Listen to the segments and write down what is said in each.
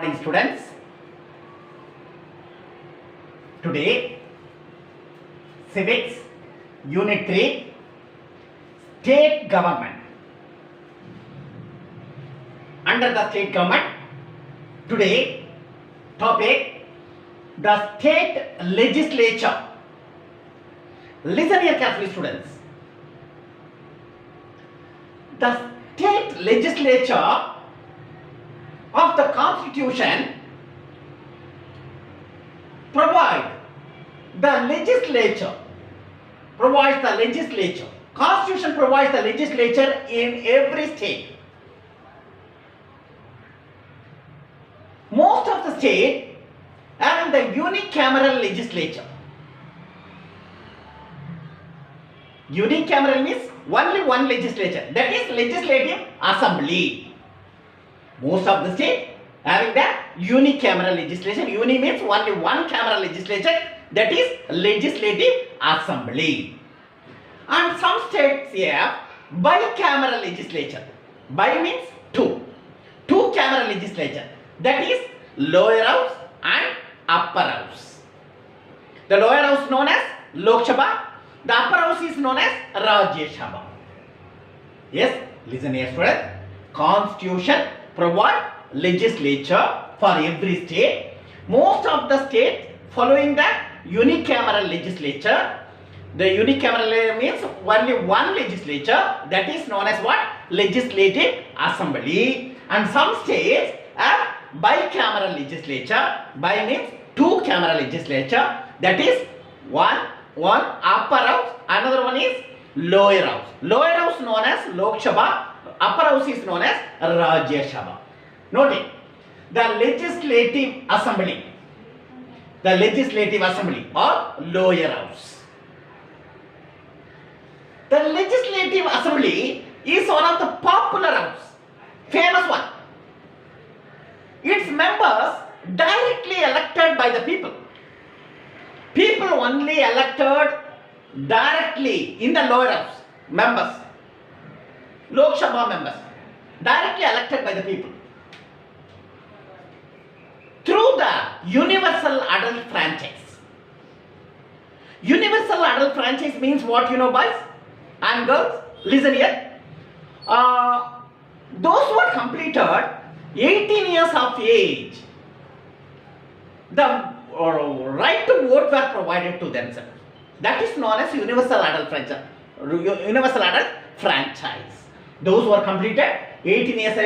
Morning students, today Civics Unit 3 State Government. Under the state government, today topic the state legislature. Listen here carefully students. The state legislature of the constitution provides the legislature. Constitution provides the legislature in every state. Most of the states having the unicameral legislature. Unicameral means only one legislature, that is legislative assembly. Most of the states having the unicameral legislation. Uni means only one cameral legislature, that is legislative assembly. And some states have bicameral legislature. Bi means two cameral legislature, that is lower house and upper house. The lower house known as Lok Sabha, the upper house is known as Rajya Sabha. Yes, listen here students. Constitution provide legislature for every state. Most of the states following the unicameral legislature. The unicameral means only one legislature, that is known as what? Legislative assembly. And some states have bicameral legislature. Bi means two cameral legislature, that is one upper house, another one is lower house. Lower house known as Lok Sabha, upper house is known as Rajya Sabha. Note it. The legislative assembly or lower house. The legislative assembly is one of the popular house, famous one. Its members directly elected by the people. People only elected directly in the lower house, members, Lok Sabha members, directly elected by the people. Through the universal adult franchise. Universal adult franchise means what, you know, boys and girls? Listen here. Those who are completed 18 years of age, the right to vote were provided to themselves. That is known as universal adult franchise. Those who are completed 18 years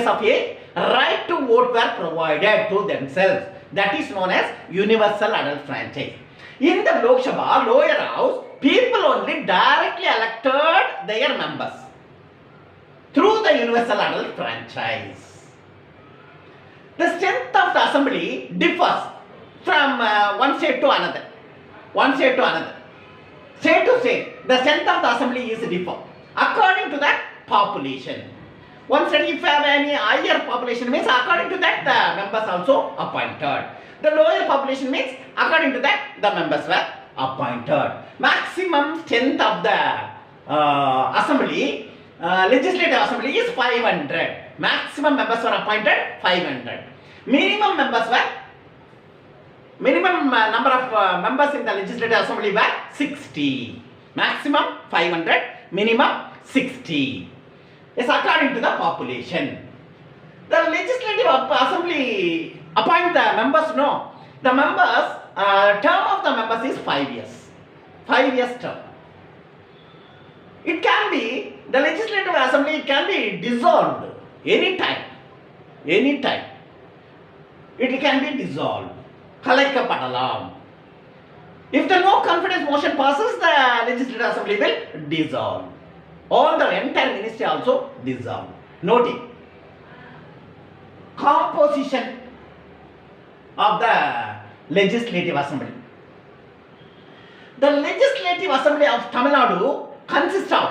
of age, right to vote were provided to themselves. That is known as universal adult franchise. In the Lok Sabha, lower house, people only directly elected their members through the universal adult franchise. The strength of the assembly differs from one state to another. State to state, the strength of the assembly is differ according to the population. One state, if you have any higher population, means according to that the members also appointed. The lower population means according to that the members were appointed. Maximum strength of the assembly, legislative assembly is 500. Maximum members were appointed 500. Minimum number of members in the legislative assembly were 60. Maximum 500, minimum 60. Yes, according to the population. The legislative assembly appoint the members, no. The members, term of the members is 5 years. 5 years term. It can be, the legislative assembly can be dissolved anytime. It can be dissolved. Kalaika Patalam. If the no confidence motion passes, the legislative assembly will dissolve. All the entire ministry also dissolve. Note it. Composition of the legislative assembly. The legislative assembly of Tamil Nadu consists of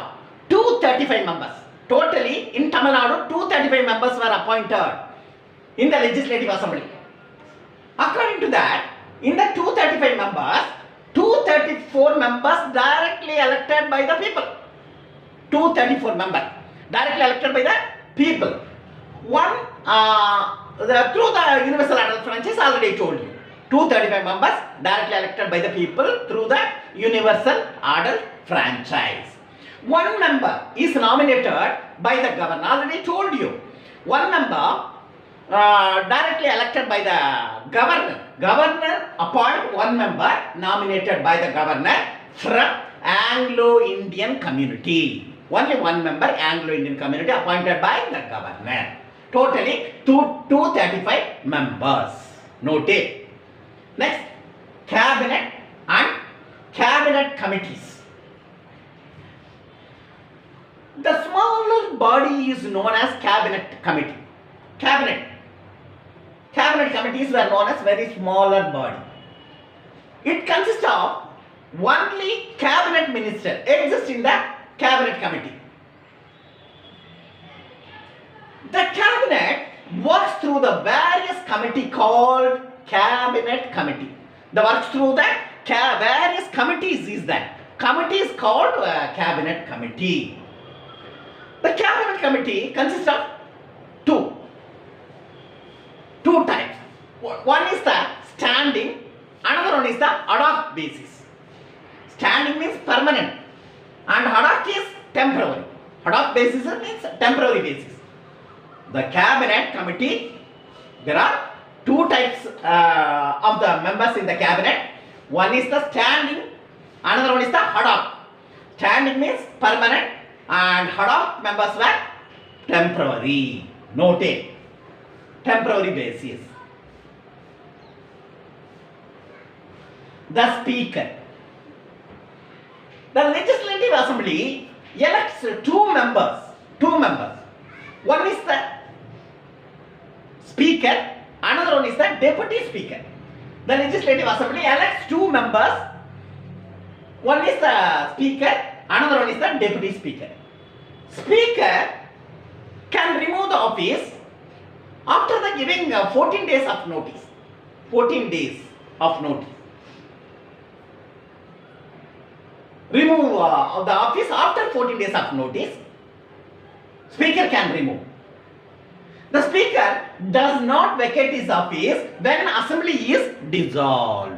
235 members. Totally in Tamil Nadu, 235 members were appointed in the legislative assembly. According to that, in the 235 members, 234 members directly elected by the people. 234 members directly elected by the people. One through the universal adult franchise, already told you. 235 members directly elected by the people through the universal adult franchise. One member is nominated by the governor, already told you. One member directly elected by the governor. Governor appoint one member nominated by the governor from Anglo-Indian community. Only one member Anglo-Indian community appointed by the governor. Totally 235 members. Note it. Next, cabinet and cabinet committees. The smaller body is known as cabinet committee. Cabinet committees were known as very smaller body. It consists of only cabinet minister exists in the cabinet committee. The cabinet works through the various committee called cabinet committee. The works through the various committees is that. Committee is called cabinet committee. The cabinet committee consists of two types. One is the standing, another one is the ad hoc basis. Standing means permanent and ad hoc is temporary. Ad hoc basis means temporary basis. The cabinet committee, there are two types of the members in the cabinet. One is the standing, another one is the ad hoc. Standing means permanent and ad hoc members were temporary. Note it. Temporary basis. The speaker. The legislative assembly elects two members. One is the speaker, another one is the deputy speaker. The legislative assembly elects two members. One is the speaker, another one is the deputy speaker. Speaker can remove the office after the giving 14 days of notice. 14 days of notice. Remove the office after 14 days of notice. Speaker can remove. The speaker does not vacate his office when assembly is dissolved.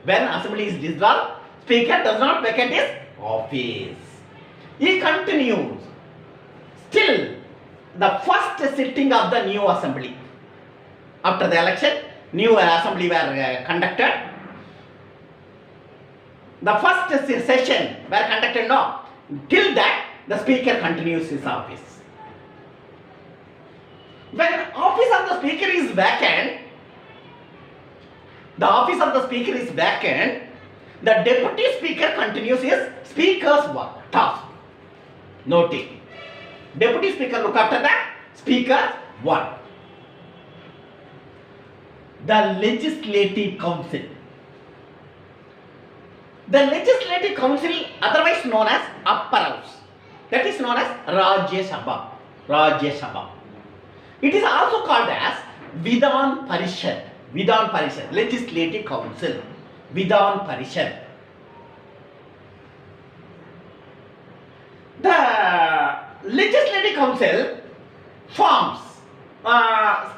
When assembly is dissolved, speaker does not vacate his office. He continues till the first sitting of the new assembly. After the election, new assembly were conducted. The first session were conducted now. Till that, the speaker continues his office. When office of the speaker is vacant, the deputy speaker continues his speaker's work, task. Note it. Deputy speaker look after the speaker's work. The legislative council. The legislative council, otherwise known as upper house, that is known as Rajya Sabha. It is also called as Vidhan Parishad. Legislative council. Vidhan Parishad. The legislative council forms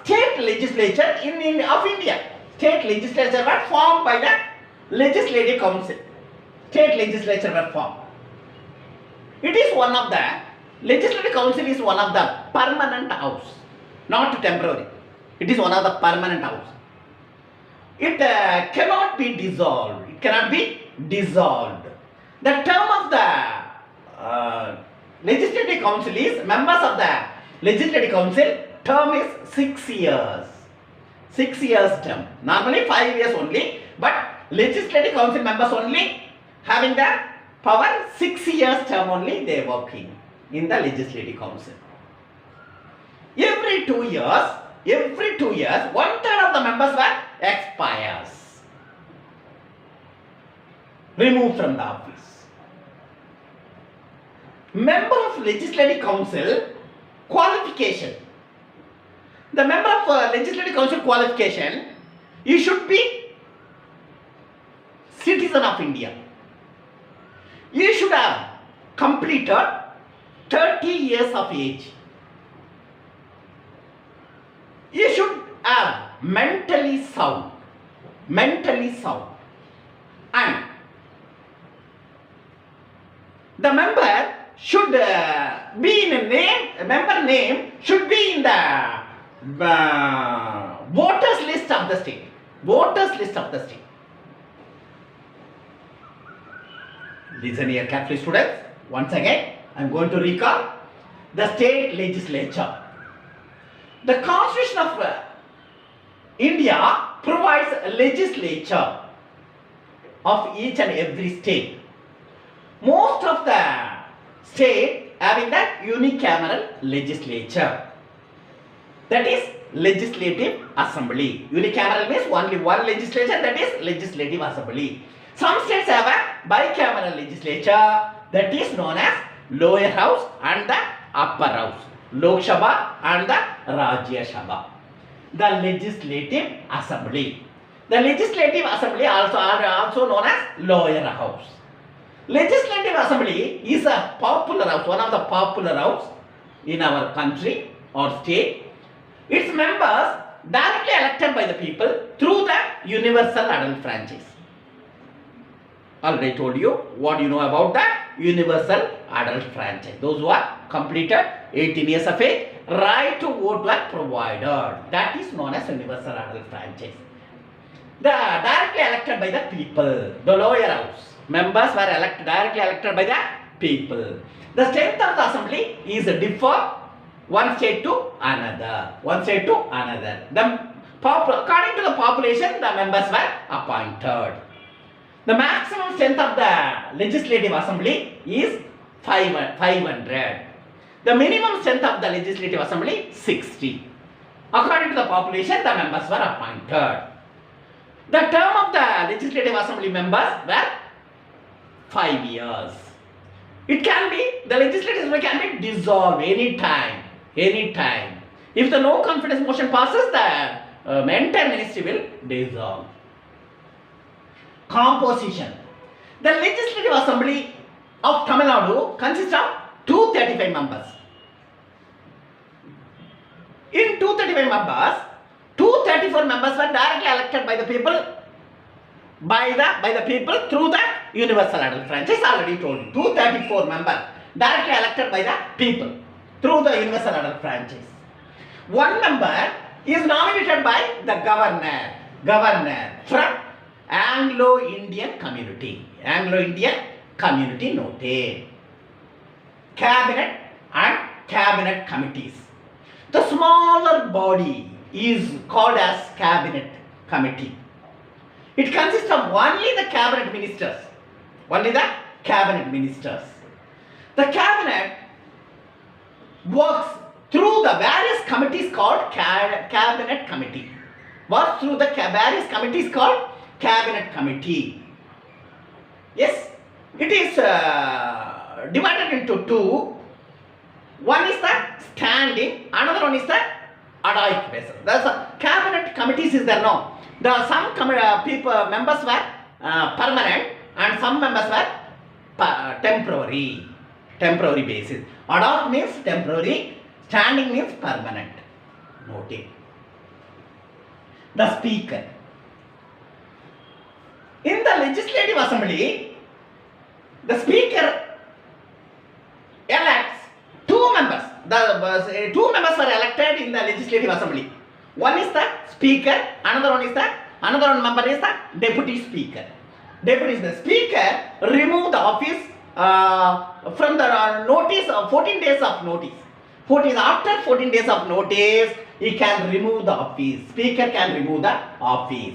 state legislature of India. State legislature were formed by the legislative council. State legislature were formed. It is one of the legislative council is one of the permanent house, not temporary. It is one of the permanent house. It cannot be dissolved. The term of the legislative council is, members of the legislative council term is 6 years. 6 years term. Normally 5 years only, but legislative council members only having the power 6 years term only they are working in the legislative council. Every 2 years, 1/3 of the members were expires. Removed from the office. Member of legislative council qualification. The member of legislative council qualification, he should be citizen of India. He should have completed 30 years of age. He should mentally sound. Mentally sound. And the member should be in a name, a member name should be in the voters list of the state. Voters list of the state. Listen here carefully, students. Once again, I am going to recall the state legislature. The Constitution of India provides a legislature of each and every state. Most of the state having that unicameral legislature. That is legislative assembly. Unicameral means only one legislature, that is legislative assembly. Some states have a bicameral legislature, that is known as lower house and the upper house. Lok Sabha and the Rajya Sabha. The legislative assembly. The legislative assembly also known as lower house. Legislative assembly is a popular house, one of the popular house in our country or state. Its members directly elected by the people through the universal adult franchise. Already told you what you know about the universal adult franchise. Those who are completed 18 years of age, right to vote were provided. That is known as universal adult franchise. The directly elected by the people, the lower house. Members were directly elected by the people. The strength of the assembly is differ one state to another. One state to another. According to the population, the members were appointed. The maximum strength of the legislative assembly is 500. The minimum strength of the legislative assembly 60. According to the population, the members were appointed. The term of the legislative assembly members were 5 years. It can be, the legislative assembly can be dissolved anytime. Anytime. If the no confidence motion passes, the entire ministry will dissolve. Composition. The legislative assembly of Tamil Nadu consists of 235 members. In 235 members, 234 members were directly elected by the people by the people through the universal adult franchise. Already told you. 234 members directly elected by the people through the universal adult franchise. One member is nominated by the governor from Anglo-Indian community. Anglo-Indian community noted. Cabinet and cabinet committees. The smaller body is called as cabinet committee. It consists of only the cabinet ministers. Only the cabinet ministers. The cabinet works through the various committees called cabinet committee. Works through the various committees called cabinet committee. Yes, it is divided into two. One is the standing, another one is the ad basis. The cabinet committees is there now. Some people members were permanent and some members were temporary basis. Ad hoc means temporary, standing means permanent. Noted. The speaker. In the legislative assembly, the speaker elects two members. The two members were elected in the legislative assembly. One is the speaker, another one member is the deputy speaker. Deputy is the speaker remove the office from the notice of 14 days of notice. After 14 days of notice, he can remove the office. Speaker can remove the office.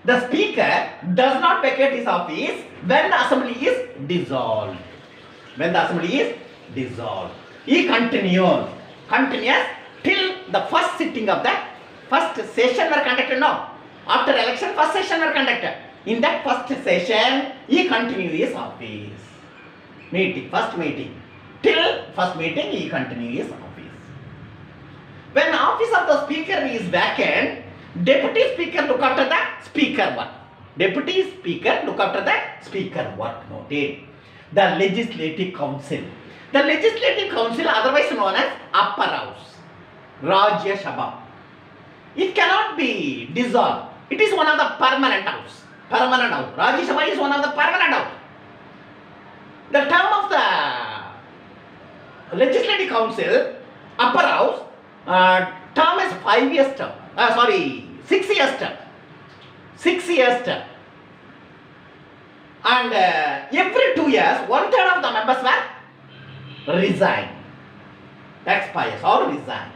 The speaker does not vacate his office when the assembly is dissolved. When the assembly is dissolved, he continues till the first sitting of the first session were conducted now. After election, first session were conducted. In that first session, he continues his office. First meeting. Till first meeting, he continues his office. When the office of the speaker is vacant, deputy speaker look after the speaker work. Deputy speaker look after the speaker work. Noted. The legislative council. The legislative council, otherwise known as upper house, Rajya Sabha. It cannot be dissolved. It is one of the permanent house. Permanent house. Rajya Sabha is one of the permanent house. The term of the Legislative Council, upper house, term is 5 years term. 6 years term. 6 years term. And every 2 years, 1/3 of the members were resign. Expires or resign.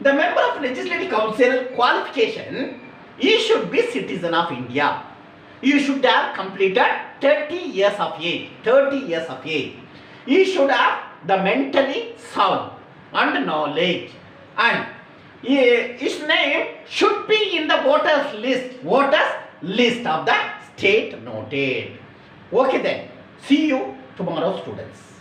The member of Legislative Council qualification, he should be citizen of India. You should have completed 30 years of age. 30 years of age. You should have the mentally sound and knowledge. And his name should be in the voters list. Voters list of the state noted. Okay then. See you tomorrow, students.